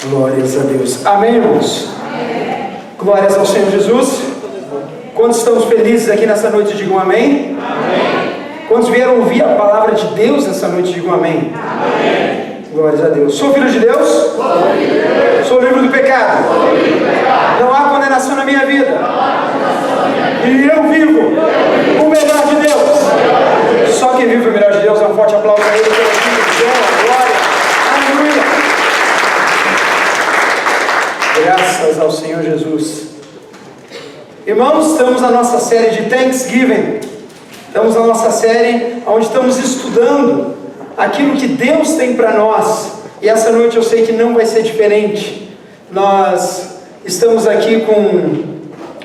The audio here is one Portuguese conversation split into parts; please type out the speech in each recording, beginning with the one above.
Glórias a Deus. Amém, irmãos? Amém. Glórias ao Senhor Jesus. Quantos estamos felizes aqui nessa noite, digam amém? Amém. Quantos vieram ouvir a palavra de Deus nessa noite, digam amém? Amém. Glórias a Deus. Sou filho de Deus? Sou filho de Deus. Sou livre do pecado? Sou livre do pecado. Não há condenação na minha vida. Não há condenação na minha vida. E eu vivo o melhor de Deus. Só quem vive o melhor de Deus, dá um forte aplauso a Ele pelo filho de Deus. Glória. Aleluia. Graças ao Senhor Jesus. Irmãos, estamos na nossa série de Thanksgiving. Estamos na nossa série onde estamos estudando aquilo que Deus tem para nós. E essa noite eu sei que não vai ser diferente. Nós estamos aqui com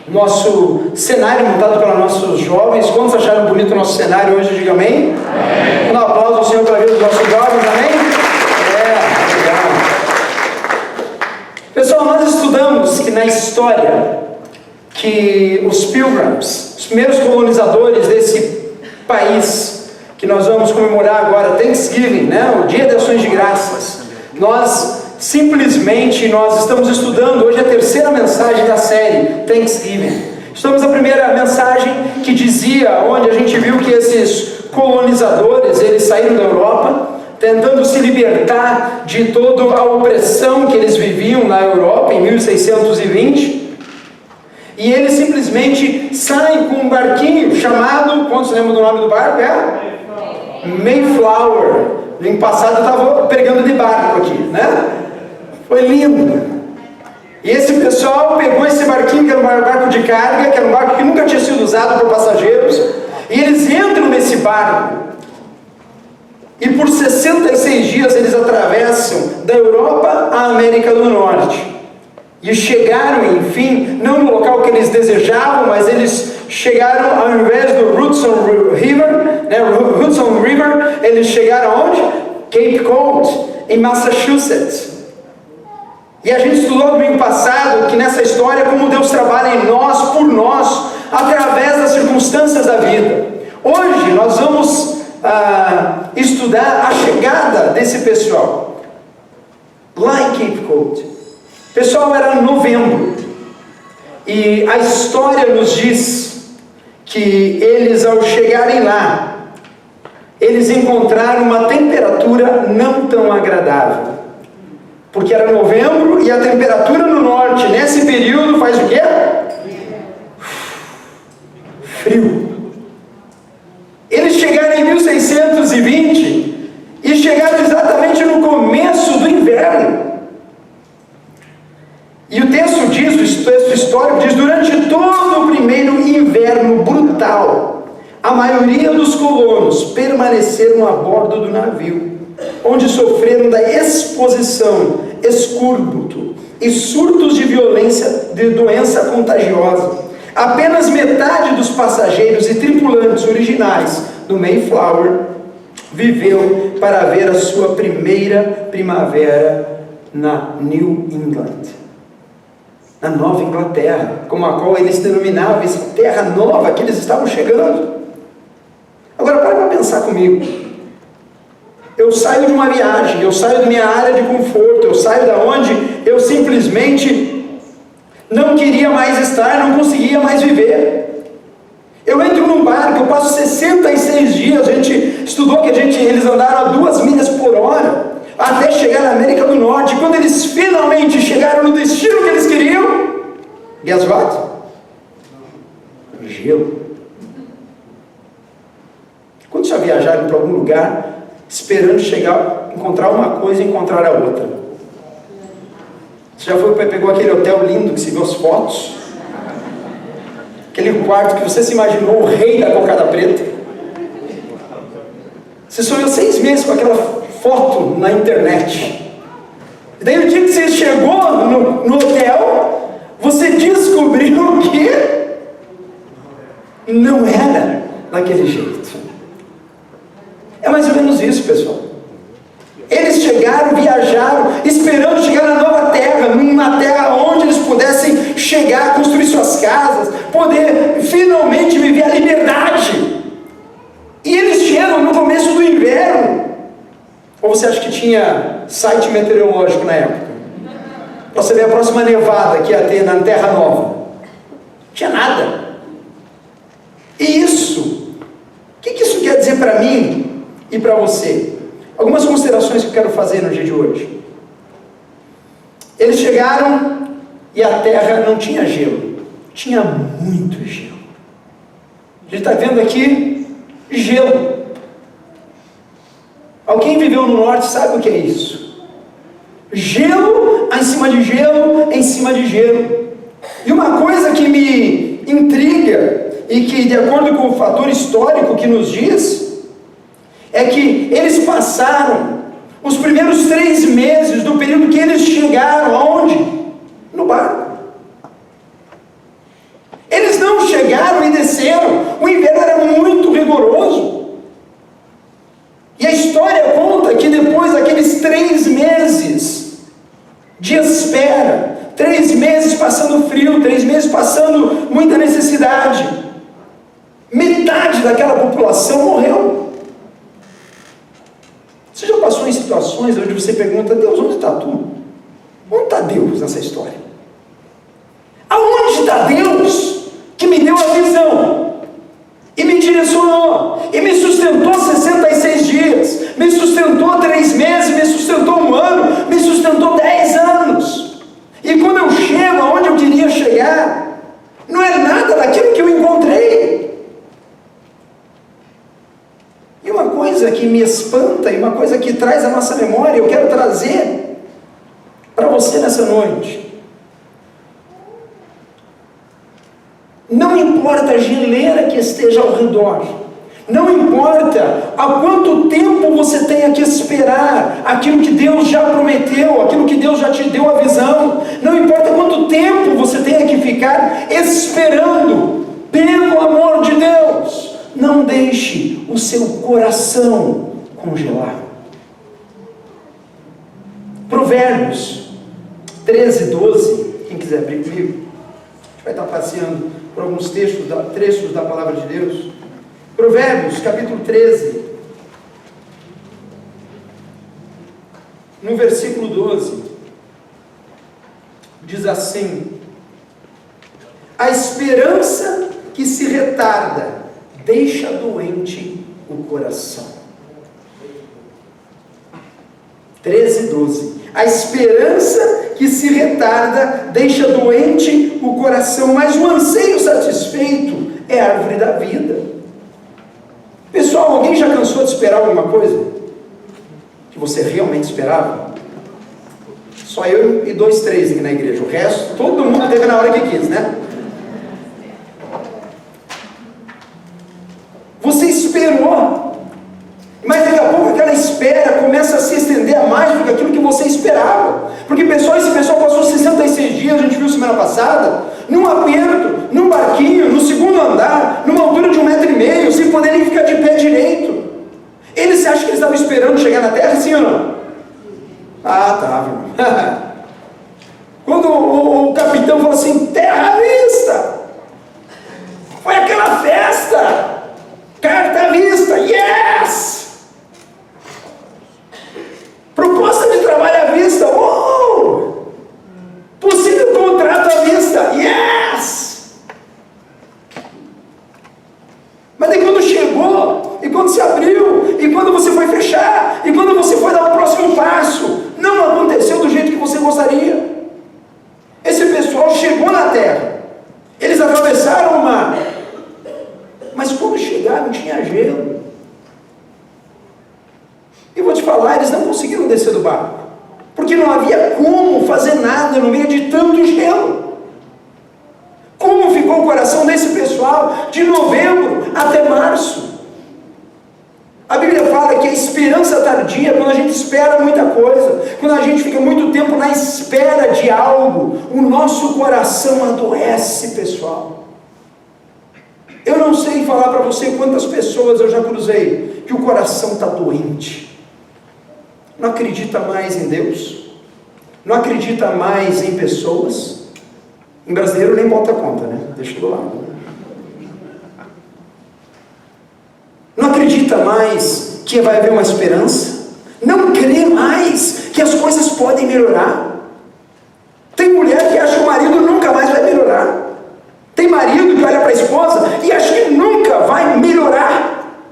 nosso cenário montado pelos nossos jovens. Quantos acharam bonito o nosso cenário hoje? Diga amém. Amém. Um aplauso ao Senhor pela vida dos nossos jovens. Amém? Legal. Pessoal, nós estudamos que na história que os Pilgrims, os primeiros colonizadores desse país que nós vamos comemorar agora, Thanksgiving, né? O Dia de Ações de Graças, nós estamos estudando hoje a terceira mensagem da série Thanksgiving. Estamos na primeira mensagem que dizia, onde a gente viu que esses colonizadores, eles saíram da Europa tentando se libertar de toda a opressão que eles viviam na Europa em 1620, e eles simplesmente saem com um barquinho chamado, quantos lembram do nome do barco? Mayflower. No ano passado eu estava pregando de barco aqui, né? Foi lindo. E esse pessoal pegou esse barquinho, que era um barco de carga, que era um barco que nunca tinha sido usado por passageiros, e eles entram nesse barco. E por 66 dias eles atravessam da Europa à América do Norte. E chegaram, enfim, não no local que eles desejavam, mas eles chegaram, ao invés do Hudson River, eles chegaram aonde? Cape Cod, em Massachusetts. E a gente estudou no domingo passado que nessa história como Deus trabalha em nós, por nós, através das circunstâncias da vida. Hoje nós vamos estudar a chegada desse pessoal lá em Cape Cod. Pessoal, era novembro, e a história nos diz que eles, ao chegarem lá, eles encontraram uma temperatura não tão agradável, porque era novembro e a temperatura no norte, nesse período, faz o quê? Frio. Eles chegaram em 1620 e chegaram exatamente no começo do inverno. E o texto diz, o texto histórico diz, durante todo o primeiro inverno brutal, a maioria dos colonos permaneceram a bordo do navio, onde sofreram da exposição, escúrbuto e surtos de violência de doença contagiosa. Apenas metade dos passageiros e tripulantes originais do Mayflower viveu para ver a sua primeira primavera na New England, na Nova Inglaterra, como a qual eles denominavam essa terra nova que eles estavam chegando. Agora para pensar comigo. Eu saio de uma viagem, eu saio da minha área de conforto, eu saio da onde eu simplesmente não queria mais estar, não conseguia mais viver. Eu entro num barco, eu passo 66 dias, a gente estudou que eles andaram a 2 milhas por hora, até chegar na América do Norte. Quando eles finalmente chegaram no destino que eles queriam, guess what? Gelo. Quando já viajaram para algum lugar, esperando chegar, encontrar uma coisa e encontrar a outra? Você já pegou aquele hotel lindo que se viu as fotos? Aquele quarto que você se imaginou o rei da cocada preta? Você sonhou 6 meses com aquela foto na internet. E daí o dia que você chegou no hotel, você descobriu que não era daquele jeito. É mais ou menos isso, pessoal. Eles chegaram, viajaram, esperando chegar na nova terra, numa terra onde eles pudessem chegar, construir suas casas, poder finalmente viver a liberdade. E eles chegam no começo do inverno. Ou você acha que tinha site meteorológico na época? para saber a próxima nevada que ia ter na Terra Nova. Não tinha nada. E isso, o que isso quer dizer para mim e para você? Algumas considerações que eu quero fazer no dia de hoje. Eles chegaram e a terra não tinha gelo, tinha muito gelo. A gente está vendo aqui gelo. Alguém viveu no norte sabe o que é isso? Gelo em cima de gelo, em cima de gelo. E uma coisa que me intriga, e que de acordo com o fator histórico que nos diz, é que eles passaram os primeiros 3 meses do período que eles chegaram, aonde? No barco. Eles não chegaram e desceram, o inverno era muito rigoroso. E a história conta que depois daqueles 3 meses de espera, 3 meses passando frio, 3 meses passando muita necessidade, metade daquela população morreu. Você já passou em situações onde você pergunta: Deus, onde está tu? Onde está Deus nessa história? Aonde está Deus que me deu a visão e me direcionou e me sustentou 66 dias, me sustentou 3 meses, me sustentou 1 ano, me sustentou 10 anos, e quando eu chego aonde eu queria chegar, não é nada daquilo que eu encontrei. E uma coisa que me espanta, e uma coisa que traz a nossa memória, eu quero trazer para você nessa noite. Não importa a geleira que esteja ao redor, não importa há quanto tempo você tenha que esperar aquilo que Deus já prometeu, aquilo que Deus já te deu a visão, não importa quanto tempo você tenha que ficar esperando, pelo amor de Deus, não deixe o seu coração congelar. Provérbios 13, 12, quem quiser abrir comigo, a gente vai estar passeando por alguns trechos da palavra de Deus. Provérbios capítulo 13, no versículo 12, diz assim: a esperança que se retarda deixa doente o coração. 13, 12. A esperança que se retarda deixa doente o coração, mas o anseio satisfeito é a árvore da vida. Pessoal, alguém já cansou de esperar alguma coisa que você realmente esperava? Só eu e 2, 3 aqui na igreja. O resto, todo mundo teve na hora que quis, né? Você esperou, mas daqui a pouco aquela espera começa a se estender a mais do que aquilo que você esperava. Porque pessoal, esse pessoal passou 66 dias, a gente viu semana passada, num aperto, num barquinho, no segundo andar, numa altura de 1,5 metro, sem poderem ficar de pé direito. Eles acham que eles estavam esperando chegar na terra, sim ou não? Ah, tá. Quando o capitão falou assim: terra à vista, foi aquela festa. Carta à vista, yes! Proposta de trabalho à vista, uou! Possível contrato à vista, yes! Mas daí quando chegou, e quando se abriu, e quando você foi fechar, e quando você foi dar o próximo passo, não aconteceu do jeito que você gostaria. Esse pessoal chegou na terra, eles atravessaram o mar, mas quando chegaram tinha gelo. E vou te falar, eles não conseguiram descer do barco, porque não havia como fazer nada no meio de tanto gelo. Como ficou o coração desse pessoal de novembro até março? A Bíblia fala que a esperança tardia, quando a gente espera muita coisa, quando a gente fica muito tempo na espera de algo, o nosso coração adoece, pessoal. Eu não sei falar para você quantas pessoas eu já cruzei que o coração está doente, não acredita mais em Deus, não acredita mais em pessoas. Em brasileiro nem bota conta, né? Deixa do lado. Não acredita mais que vai haver uma esperança, não crê mais que as coisas podem melhorar. Tem mulher que acha que o marido nunca mais vai melhorar. Tem marido que olha para a esposa e acha que nunca vai melhorar.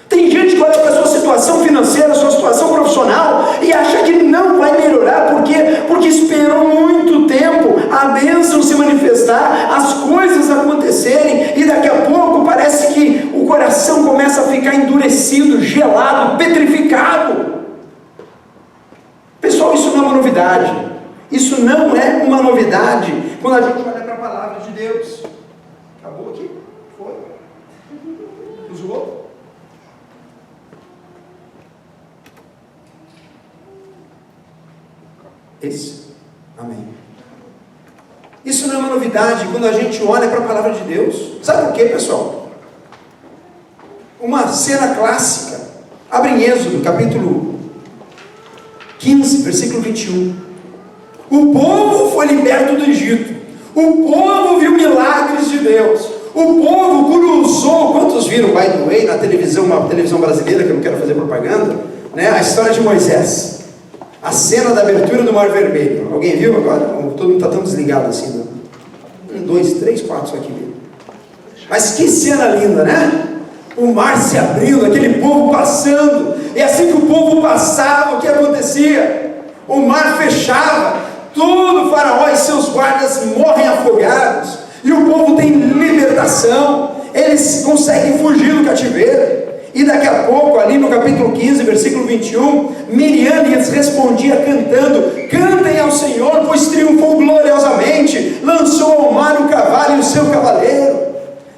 Tem gente que olha para a sua situação financeira, sua situação profissional e acha que não vai melhorar. Por quê? Porque esperou muito tempo a bênção se manifestar, as coisas acontecerem, e daqui a pouco parece que o coração começa a ficar endurecido, gelado, petrificado. Pessoal, isso não é uma novidade. Isso não é uma novidade quando a gente olha para a palavra de Deus. Acabou aqui? Foi? Usou? Esse? Amém. Isso não é uma novidade quando a gente olha para a palavra de Deus. Sabe por quê, pessoal? Uma cena clássica. Abre em Êxodo, capítulo 15, versículo 21. O povo foi liberto do Egito. O povo viu milagres de Deus. O povo cruzou. Quantos viram, by the way, na televisão, uma televisão brasileira, que eu não quero fazer propaganda, né? A história de Moisés. A cena da abertura do Mar Vermelho. Alguém viu agora? Todo mundo está tão desligado assim. Né? 1, 2, 3, 4 só aqui viu. Mas que cena linda, né? O mar se abrindo, aquele povo passando. E assim que o povo passava, o que acontecia? O mar fechava. Todo o faraó e seus guardas morrem afogados, e o povo tem libertação, eles conseguem fugir do cativeiro. E daqui a pouco, ali no capítulo 15, versículo 21, Miriam lhes respondia cantando: cantem ao Senhor, pois triunfou gloriosamente, lançou ao mar o cavalo e o seu cavaleiro.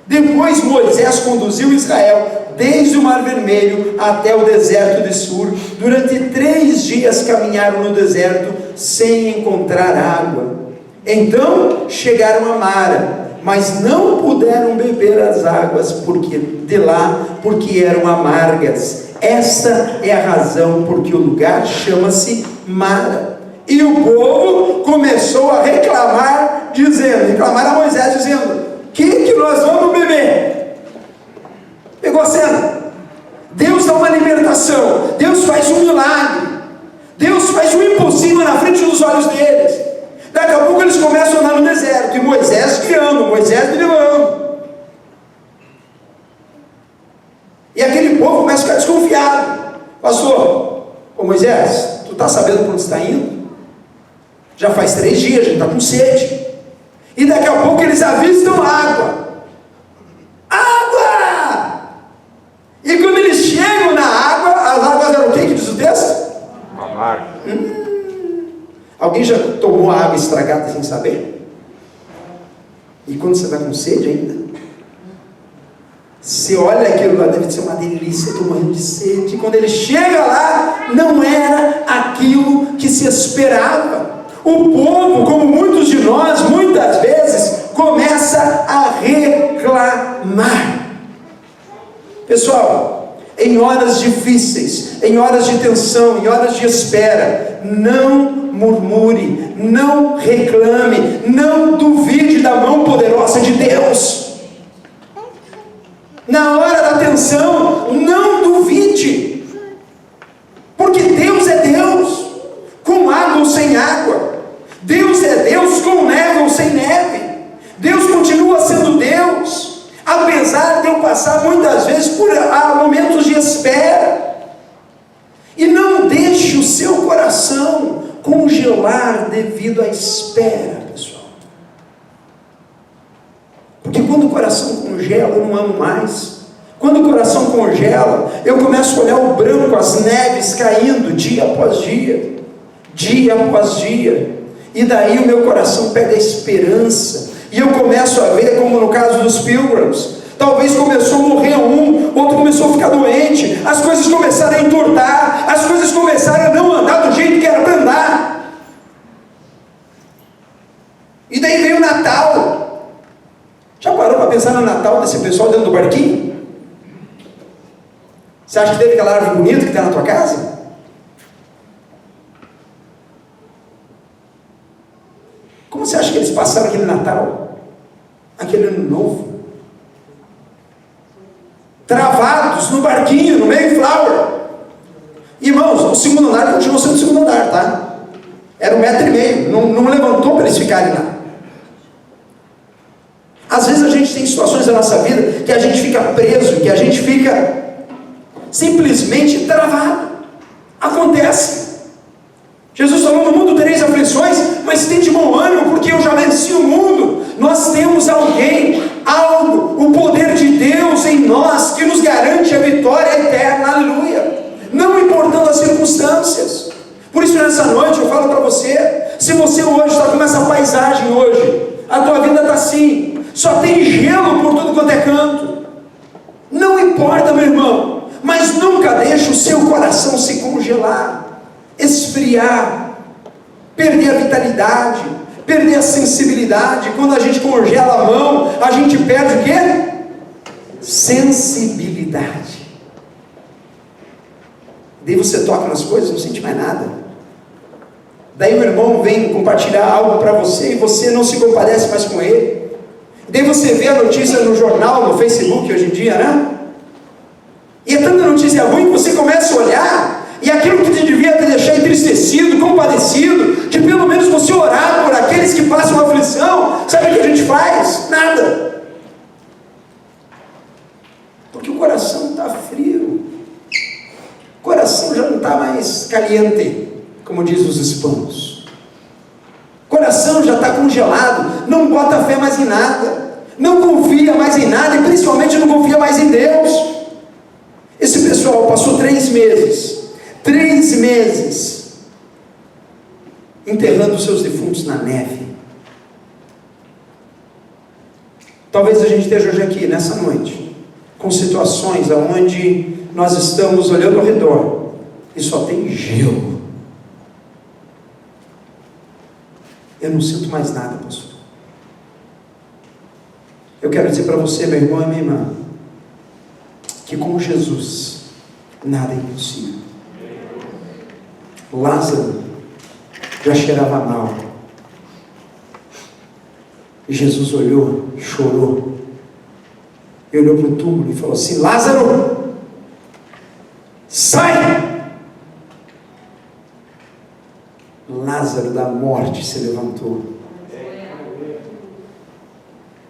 Depois Moisés conduziu Israel desde o Mar Vermelho até o deserto de Sur. Durante 3 dias caminharam no deserto sem encontrar água. Então chegaram a Mara, mas não puderam beber as águas porque eram amargas. Esta é a razão porque o lugar chama-se Mara. E o povo começou a reclamar a Moisés dizendo: que nós vamos beber? Pegou a cena? Deus dá uma libertação, Deus faz um milagre, Deus faz um impossível na frente dos olhos deles. Daqui a pouco eles começam a andar no deserto, e Moisés guiando, Moisés levando. E aquele povo começa a ficar desconfiado. Pastor, ô Moisés, tu está sabendo para onde está indo? Já faz 3 dias, a gente está com sede. E daqui a pouco eles avistam água. E quando eles chegam na água, as águas eram o que diz o texto? Amargo. Alguém já tomou a água estragada sem saber? E quando você está com sede ainda? Você olha aquilo lá, deve ser uma delícia, estou morrendo de sede. E quando ele chega lá, não era aquilo que se esperava. O povo, como muitos de nós, muitas vezes, começa a reclamar. Pessoal, em horas difíceis, em horas de tensão, em horas de espera, não murmure, não reclame, não duvide da mão poderosa de Deus. Na hora da tensão, não duvide, porque Deus é Deus, com água ou sem água. Deus é Deus com neve ou sem neve. Deus continua sendo Deus. Apesar de eu passar muitas vezes por momentos de espera. E não deixe o seu coração congelar devido à espera, pessoal. Porque quando o coração congela, eu não amo mais. Quando o coração congela, eu começo a olhar o branco, as neves caindo dia após dia, dia após dia. E daí o meu coração perde a esperança. E eu começo a ver, como no caso dos Pilgrims, talvez começou a morrer um, outro começou a ficar doente, as coisas começaram a entortar, as coisas começaram a não andar do jeito que era para andar. E daí veio o Natal. Já parou para pensar no Natal desse pessoal dentro do barquinho? Você acha que teve aquela árvore bonita que está na tua casa? Como você acha que eles passaram aquele Natal? Aquele ano novo? Travados no barquinho, no Mayflower. Irmãos, o segundo andar continua sendo o segundo andar, tá? Era 1,5 m, não levantou para eles ficarem lá. Às vezes a gente tem situações da nossa vida que a gente fica preso, que a gente fica simplesmente travado. Acontece. Jesus falou: no mundo tereis aflições, mas tem de bom ânimo, porque eu já venci o mundo. Nós temos alguém, algo, o poder de Deus em nós, que nos garante a vitória eterna, aleluia, não importando as circunstâncias. Por isso nessa noite eu falo para você, se você hoje está com essa paisagem hoje, a tua vida está assim, só tem gelo por tudo quanto é canto, não importa, meu irmão, mas nunca deixe o seu coração se congelar, esfriar, perder a vitalidade, perder a sensibilidade. Quando a gente congela a mão, a gente perde o quê? Sensibilidade. Daí você toca nas coisas, não sente mais nada. Daí o irmão vem compartilhar algo para você e você não se compadece mais com ele. Daí você vê a notícia no jornal, no Facebook hoje em dia, né? E é tanta notícia ruim que você começa a olhar, e aquilo que te devia te deixar entristecido, compadecido, de pelo menos você orar por aqueles que passam aflição, sabe o que a gente faz? Nada. Porque o coração está frio, o coração já não está mais caliente, como diz os hispanos. O coração já está congelado, não bota fé mais em nada, não confia mais em nada, e principalmente não confia mais em Deus. Esse pessoal passou 3 meses enterrando seus defuntos na neve. Talvez a gente esteja hoje aqui, nessa noite, com situações onde nós estamos olhando ao redor e só tem gelo. Eu não sinto mais nada, pastor. Eu quero dizer para você, meu irmão e minha irmã, que com Jesus nada é impossível. Lázaro já cheirava mal, e Jesus olhou, chorou, e olhou para o túmulo e falou assim: Lázaro, sai! Lázaro da morte se levantou.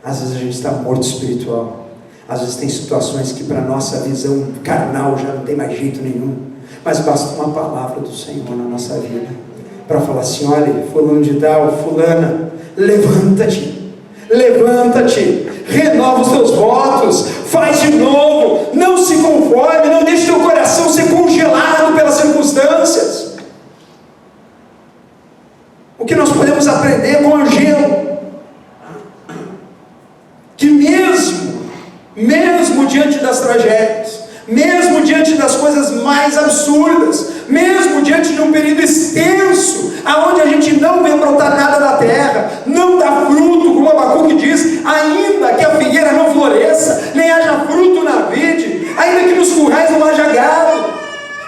Às vezes a gente está morto espiritual, às vezes tem situações que para a nossa visão carnal já não tem mais jeito nenhum, mas basta uma palavra do Senhor na nossa vida, para falar assim: olha, fulano de tal, fulana, levanta-te, renova os teus votos, faz de novo, não se conforme, não deixe teu coração ser congelado pelas circunstâncias. O que nós podemos aprender com o gelo? Que mesmo diante das tragédias, mesmo diante das coisas mais absurdas, mesmo diante de um período extenso, aonde a gente não vê brotar nada da terra, não dá fruto, como Abacuque diz, ainda que a figueira não floresça, nem haja fruto na vide, ainda que nos currais não haja gado,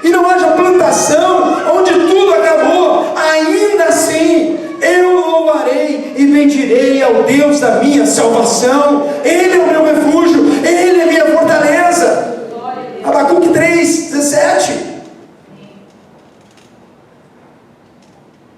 e não haja plantação, onde tudo acabou, ainda assim, eu louvarei e bendirei ao Deus da minha salvação. Ele é o meu refúgio, Ele é a minha fortaleza. Abacuque 3:17.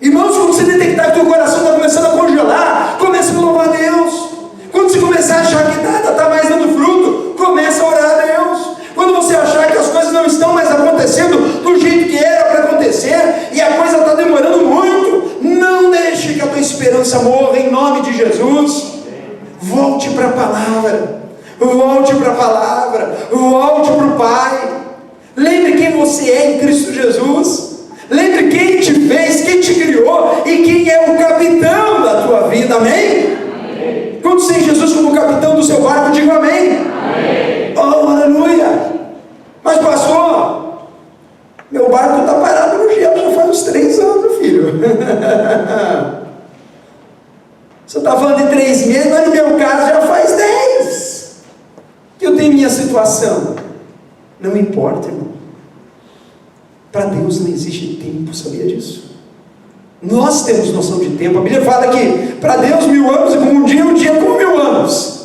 Irmãos, quando você detectar que o teu coração está começando a congelar, comece a louvar a Deus. Quando você começar a achar que nada está mais dando fruto, comece a orar a Deus. Quando você achar que as coisas não estão mais acontecendo do jeito que era para acontecer, e a coisa está demorando muito, não deixe que a tua esperança morra, em nome de Jesus. Volte para a palavra, volte para a palavra, volte para o Pai. Lembre quem você é em Cristo Jesus, lembre quem te fez, quem te criou e quem é o capitão da tua vida, amém? Amém. Quando tem Jesus como capitão do seu barco, diga amém. Amém. Oh, aleluia. Mas pastor, meu barco está parado no gelo já faz uns 3 anos, filho. Você está falando de 3 meses, mas no meu caso já faz 10 que eu tenho minha situação. Não importa, irmão. Para Deus não existe tempo, sabia disso? Nós temos noção de tempo. A Bíblia fala que para Deus 1000 anos é como um dia é como 1000 anos.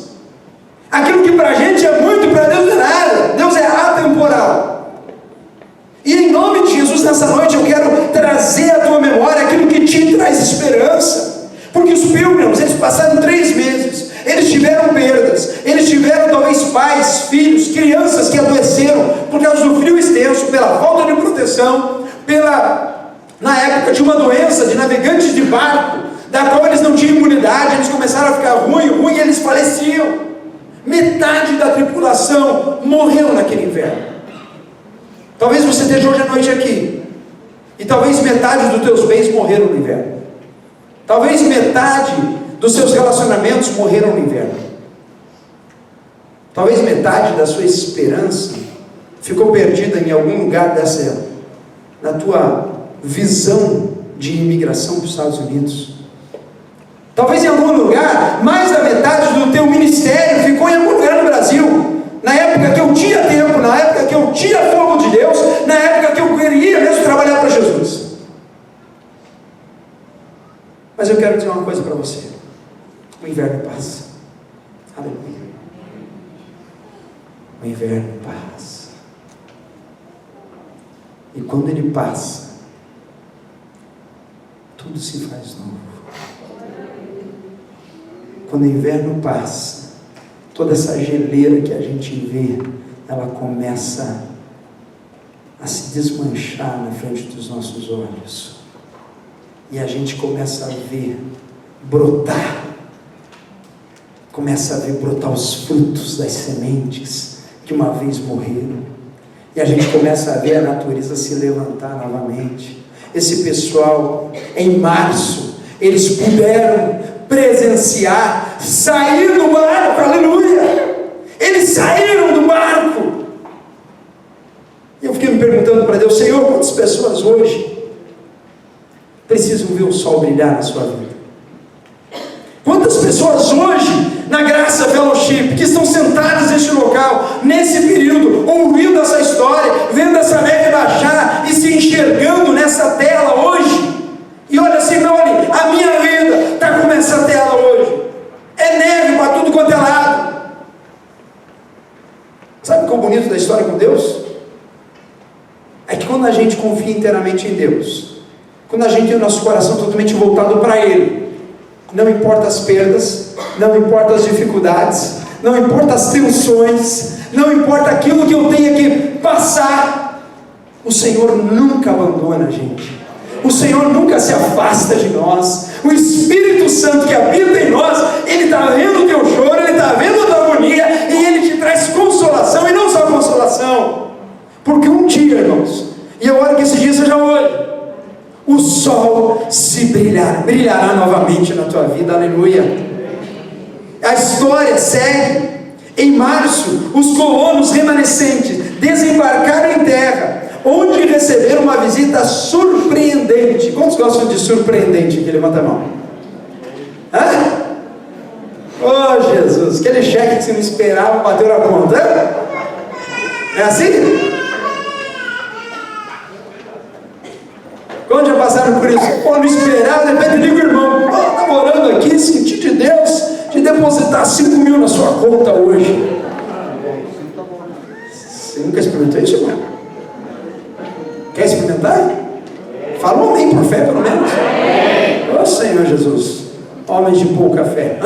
Aquilo que para a gente é muito, para Deus não é nada. Deus é atemporal. E em nome de Jesus, nessa noite eu quero trazer à tua memória aquilo que te pilgrims, eles passaram 3 meses, eles tiveram perdas, eles tiveram talvez pais, filhos, crianças que adoeceram por causa do frio extenso, pela falta de proteção, na época de uma doença de navegantes de barco, da qual eles não tinham imunidade, eles começaram a ficar ruim, e eles faleciam. Metade da tripulação morreu naquele inverno. Talvez você esteja hoje à noite aqui, e talvez metade dos teus bens morreram no inverno. Talvez metade dos seus relacionamentos morreram no inverno. Talvez metade da sua esperança ficou perdida em algum lugar na tua visão de imigração para os Estados Unidos. Talvez em algum lugar, mais da metade do teu ministério ficou em algum lugar no Brasil. Na época que eu tinha tempo, na época que eu tinha fogo de Deus, na época que eu queria mesmo trabalhar para Jesus. Mas eu quero dizer uma coisa para você: o inverno passa. Aleluia. O inverno passa. E quando ele passa, tudo se faz novo. Quando o inverno passa, toda essa geleira que a gente vê, ela começa a se desmanchar na frente dos nossos olhos. E a gente começa a ver brotar. Começa a ver brotar os frutos das sementes que uma vez morreram. E a gente começa a ver a natureza se levantar novamente. Esse pessoal, em março, eles puderam presenciar, sair do barco, aleluia! Eles saíram do barco. E eu fiquei me perguntando para Deus: Senhor, quantas pessoas hoje precisam ver o sol brilhar na sua vida? Quantas pessoas hoje, na Graça Fellowship, que estão sentadas neste local, nesse período, ouvindo essa história, vendo essa neve baixar e se enxergando nessa tela hoje, e olha assim, não, olha, a minha vida está como essa tela hoje, é neve para tudo quanto é lado. Sabe o que é o bonito da história com Deus? É que quando a gente confia inteiramente em Deus, quando a gente tem o nosso coração totalmente voltado para Ele, não importa as perdas, não importa as dificuldades, não importa as tensões, não importa aquilo que eu tenha que passar, o Senhor nunca abandona a gente, o Senhor nunca se afasta de nós. O Espírito Santo que habita em nós, Ele está vendo o teu choro, Ele está vendo a tua agonia, e Ele te traz consolação, e não só consolação, porque um dia, irmãos, e eu oro que esse dia seja hoje, o sol brilhará novamente na tua vida, aleluia. A história segue. Em março, os colonos remanescentes desembarcaram em terra, onde receberam uma visita surpreendente. Quantos gostam de surpreendente? Que levanta a mão. Hã? Oh Jesus, aquele cheque que você não esperava, bateu na conta. É assim? Quando já passaram por isso? Pô, não esperava, de repente liga o irmão: estava orando aqui, senti de Deus de depositar 5 mil na sua conta hoje. Você nunca experimentou isso, irmão? Quer experimentar? Fala um amém por fé, pelo menos. Ô Senhor Jesus, homens de pouca fé.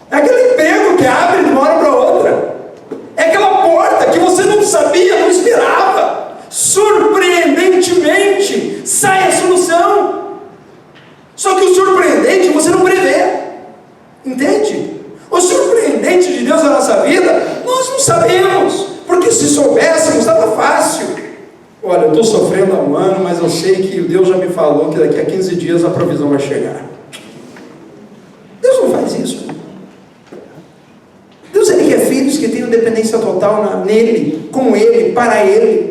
É aquele emprego que abre de uma hora para outra. É aquela porta que você não sabia, não esperava. Surpreendentemente sai a solução. Só que o surpreendente você não prevê. Entende? O surpreendente de Deus na nossa vida, nós não sabemos. Porque se soubéssemos, estava fácil. Olha, eu estou sofrendo há um ano, mas eu sei que o Deus já me falou que daqui a 15 dias a provisão vai chegar. Deus não faz isso. Deus, Ele quer filhos que tenham dependência total nele, com Ele, para Ele.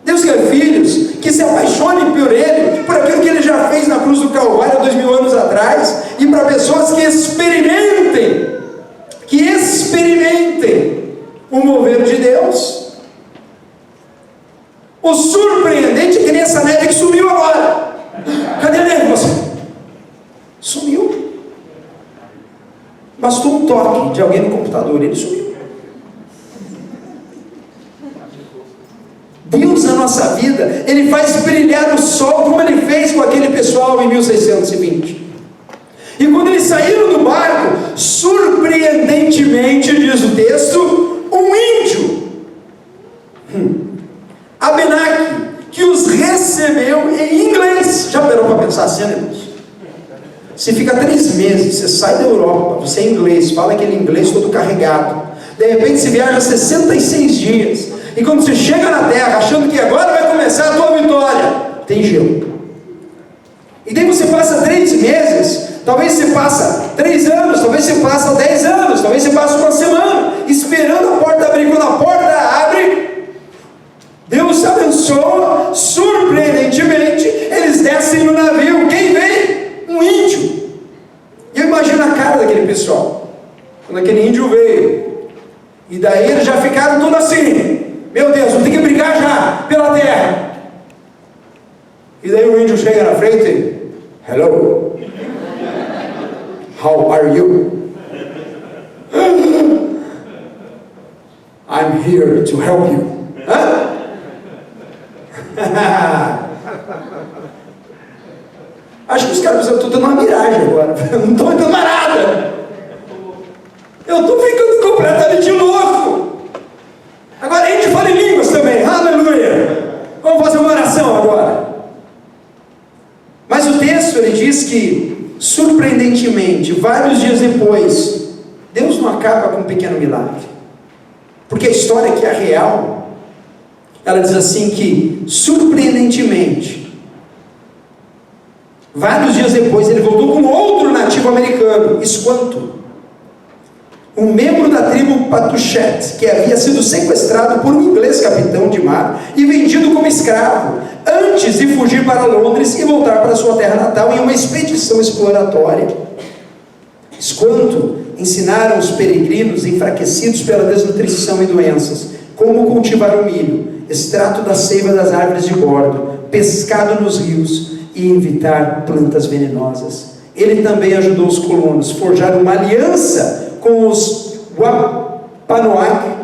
Deus quer filhos que se apaixonem por Ele, por aquilo que Ele já fez na cruz do Calvário há 2000 anos atrás, e para pessoas que experimentem o mover de Deus. O surpreendente é que nem essa neve que sumiu agora. Cadê a neve, você? Sumiu. Bastou um toque de alguém no computador, ele sumiu. Deus na nossa vida vida, Ele faz brilhar o sol, como Ele fez com aquele pessoal em 1620. E quando eles saíram do barco, surpreendentemente, diz o texto, um índio, Abenaki, que os recebeu em inglês. Já parou para pensar assim, irmãos? Você fica 3 meses, você sai da Europa, você é inglês, fala aquele inglês todo carregado, de repente você viaja 66 dias, e quando você chega na terra, achando que agora vai começar a tua vitória, tem gelo. E daí você passa 3 meses, talvez você passa 3 anos, talvez você passa 10 anos, talvez você passa 1 semana, esperando a porta abrir. Quando a porta abre, Deus abençoa, surpreendentemente, eles descem no navio. Quem vem? Um índio. E eu imagino a cara daquele pessoal, quando aquele índio veio, e daí eles já ficaram tudo assim, meu Deus, vou ter que brigar já, pela terra. E daí o índio chega na frente, hello, how are you? I'm here to help you. Hã? Acho que os caras pensam, eu estou dando uma miragem agora, eu não estou entendendo nada, eu estou ficando completamente louco. Agora a gente fala em línguas também, aleluia. Vamos fazer uma oração agora. Mas o texto, ele diz que, surpreendentemente, vários dias depois, Deus não acaba com um pequeno milagre, porque a história que é real, ela diz assim que, surpreendentemente, vários dias depois, ele voltou com outro nativo americano, Esquanto, um membro da tribo Patuxet, que havia sido sequestrado por um inglês capitão de mar e vendido como escravo, antes de fugir para Londres e voltar para sua terra natal em uma expedição exploratória. Esquanto ensinaram os peregrinos enfraquecidos pela desnutrição e doenças como cultivar o milho, extrato da seiva das árvores de bordo, pescado nos rios e evitar plantas venenosas. Ele também ajudou os colonos a forjar uma aliança com os Wampanoag,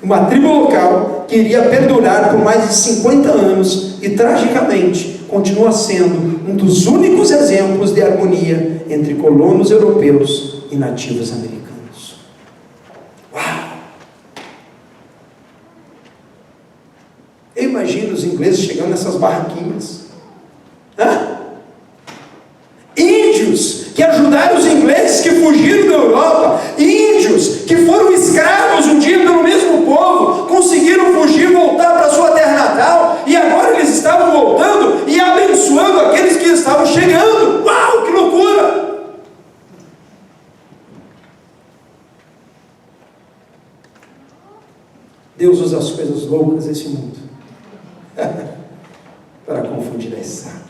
uma tribo local que iria perdurar por mais de 50 anos e tragicamente continua sendo um dos únicos exemplos de harmonia entre colonos europeus e nativos americanos. Uau! Eu imagino os ingleses chegando nessas barraquinhas. Índios que ajudaram os ingleses que fugiram da Europa, índios que foram escravos um dia pelo mesmo povo, conseguiram fugir, voltar para sua terra natal, e agora eles estavam voltando e abençoando aqueles que estavam chegando. Uau, que loucura! Deus usa as coisas loucas desse mundo para confundir as sábias.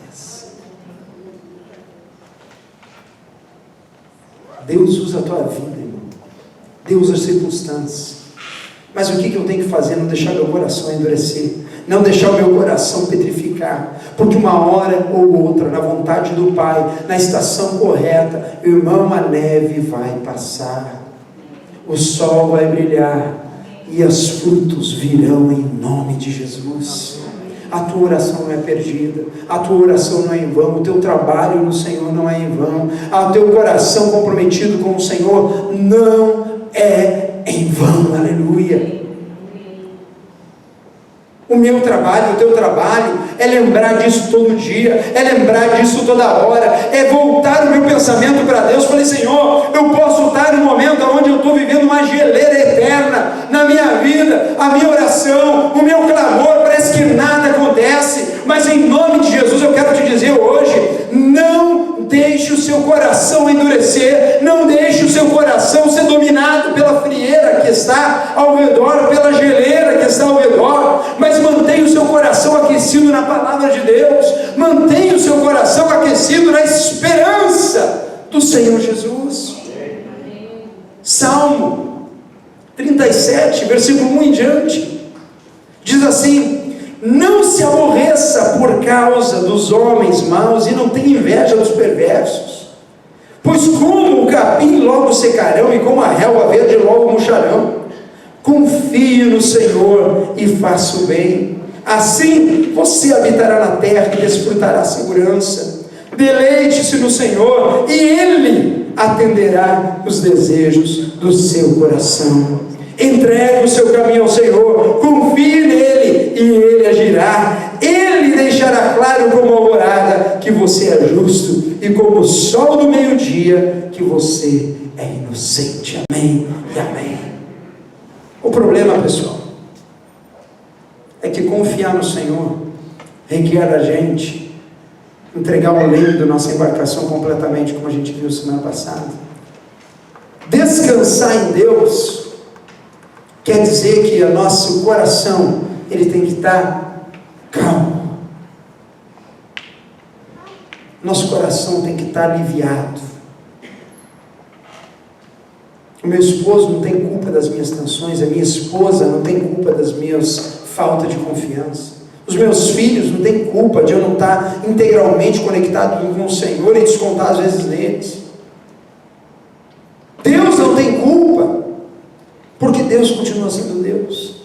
Deus usa a tua vida, irmão. Deus usa as circunstâncias. Mas o que eu tenho que fazer? Não deixar meu coração endurecer, não deixar o meu coração petrificar, porque uma hora ou outra, na vontade do Pai, na estação correta, irmão, a neve vai passar, o sol vai brilhar e os frutos virão em nome de Jesus. A tua oração não é perdida, a tua oração não é em vão, o teu trabalho no Senhor não é em vão, o teu coração comprometido com o Senhor não é em vão, aleluia. O meu trabalho, o teu trabalho, é lembrar disso todo dia, é lembrar disso toda hora, é voltar o meu pensamento para Deus. Falei, Senhor, eu posso estar num momento onde eu estou vivendo uma geleira eterna na minha vida, a minha oração, o meu clamor, parece que nada acontece, mas em nome de Jesus eu quero te dizer hoje, não deixe o seu coração endurecer, não deixe o seu coração ser dominado pela frieira que está ao redor, pela geleira que está ao redor, mas mantenha o seu coração aquecido na palavra de Deus, mantenha o seu coração aquecido na esperança do Senhor Jesus. Salmo 37, versículo 1 em diante, diz assim: não se aborreça por causa dos homens maus e não tenha inveja dos perversos, pois como o capim logo secarão e como a relva verde logo murcharão. Confie no Senhor e faça o bem, Assim você habitará na terra e desfrutará segurança. Deleite-se no Senhor e Ele atenderá os desejos do seu coração. Entregue o seu caminho ao Senhor, confie nele e Ele agirá. Ele deixará claro como a alvorada que você é justo e como o sol do meio-dia que você é inocente. Amém e amém. O problema, pessoal, é que confiar no Senhor requer a gente entregar o leme da nossa embarcação completamente, como a gente viu semana passada. Descansar em Deus quer dizer que o nosso coração ele tem que estar calmo. Nosso coração tem que estar aliviado. O meu esposo não tem culpa das minhas tensões, a minha esposa não tem culpa das minhas faltas de confiança. Os meus filhos não têm culpa de eu não estar integralmente conectado com o Senhor e descontar às vezes neles. Deus não tem culpa, porque Deus continua sendo Deus.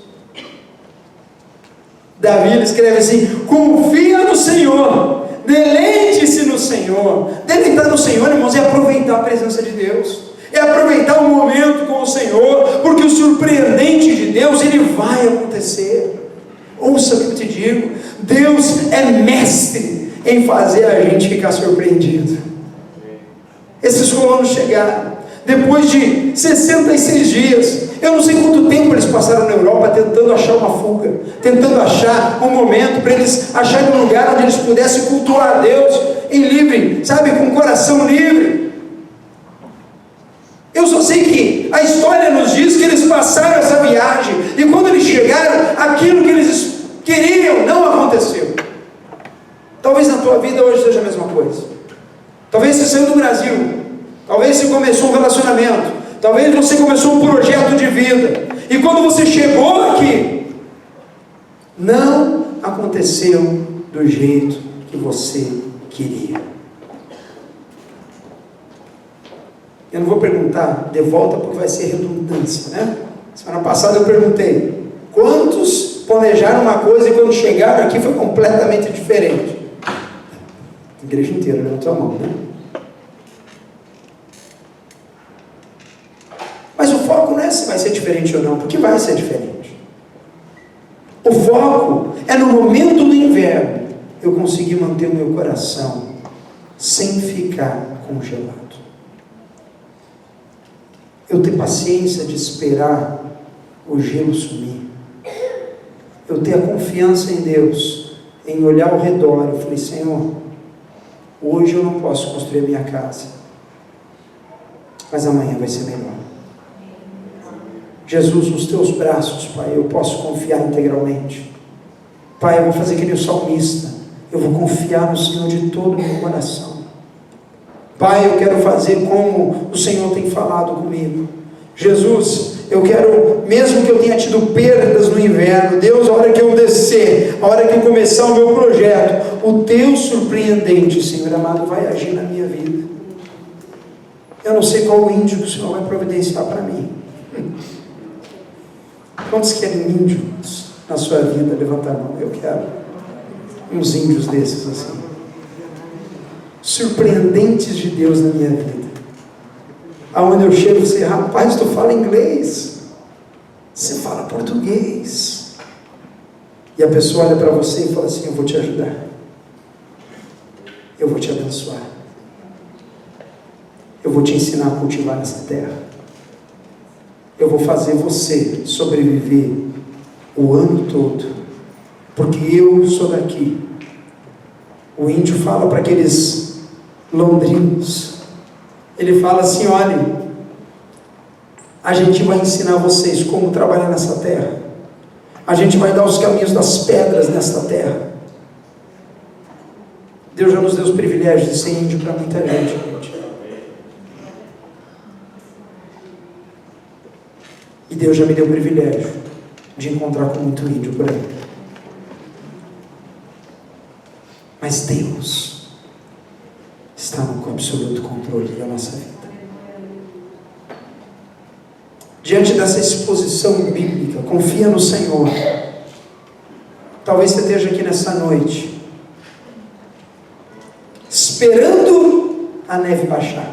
Davi ele escreve assim: confia no Senhor, deleite-se no Senhor. Deleitar no Senhor, irmãos, é aproveitar a presença de Deus, é aproveitar o momento com o Senhor, porque o surpreendente de Deus, ele vai acontecer. Ouça o que eu te digo, Deus é mestre em fazer a gente ficar surpreendido. Esses colonos chegaram, depois de 66 dias, eu não sei quanto tempo eles passaram na Europa tentando achar uma fuga, tentando achar um momento para eles acharem um lugar onde eles pudessem cultuar a Deus em livre, sabe, com o coração livre. Eu só sei que a história nos diz que eles passaram essa viagem, e quando eles chegaram, aquilo que eles queriam não aconteceu. Talvez na tua vida hoje seja a mesma coisa. Talvez você saiu do Brasil, talvez você começou um relacionamento, talvez você começou um projeto de vida, e quando você chegou aqui, não aconteceu do jeito que você queria. Eu não vou perguntar de volta porque vai ser redundância, né? Semana passada eu perguntei: quantos planejaram uma coisa e quando chegaram aqui foi completamente diferente? A igreja inteira levantou a mão, né? Mas o foco não é se vai ser diferente ou não, porque vai ser diferente. O foco é no momento do inverno eu conseguir manter o meu coração sem ficar congelado. Eu ter paciência de esperar o gelo sumir. Eu ter a confiança em Deus, em olhar ao redor. Eu falei: Senhor, hoje eu não posso construir a minha casa, mas amanhã vai ser melhor. Jesus, nos teus braços, Pai, eu posso confiar integralmente. Pai, eu vou fazer que nem o salmista, eu vou confiar no Senhor de todo o meu coração. Pai, eu quero fazer como o Senhor tem falado comigo. Jesus, eu quero, mesmo que eu tenha tido perdas no inverno, Deus, a hora que eu descer, a hora que eu começar o meu projeto, o teu surpreendente, Senhor amado, vai agir na minha vida. Eu não sei qual índio que o Senhor vai providenciar para mim. Quantos querem índios na sua vida? Levanta a mão. Eu quero uns índios desses assim, surpreendentes de Deus na minha vida. Aonde eu chego, você: rapaz, tu fala inglês, você fala português, e a pessoa olha para você e fala assim: eu vou te ajudar, eu vou te abençoar, eu vou te ensinar a cultivar nessa terra, eu vou fazer você sobreviver o ano todo, porque eu sou daqui. O índio fala para aqueles londrinos, ele fala assim: olha, a gente vai ensinar vocês como trabalhar nessa terra, a gente vai dar os caminhos das pedras nesta terra. Deus já nos deu os privilégios de ser índio para muita gente. E Deus já me deu o privilégio de encontrar com muito índio por aí. Mas Deus está no absoluto controle da nossa vida. Diante dessa exposição bíblica, confia no Senhor. Talvez você esteja aqui nessa noite, esperando a neve baixar.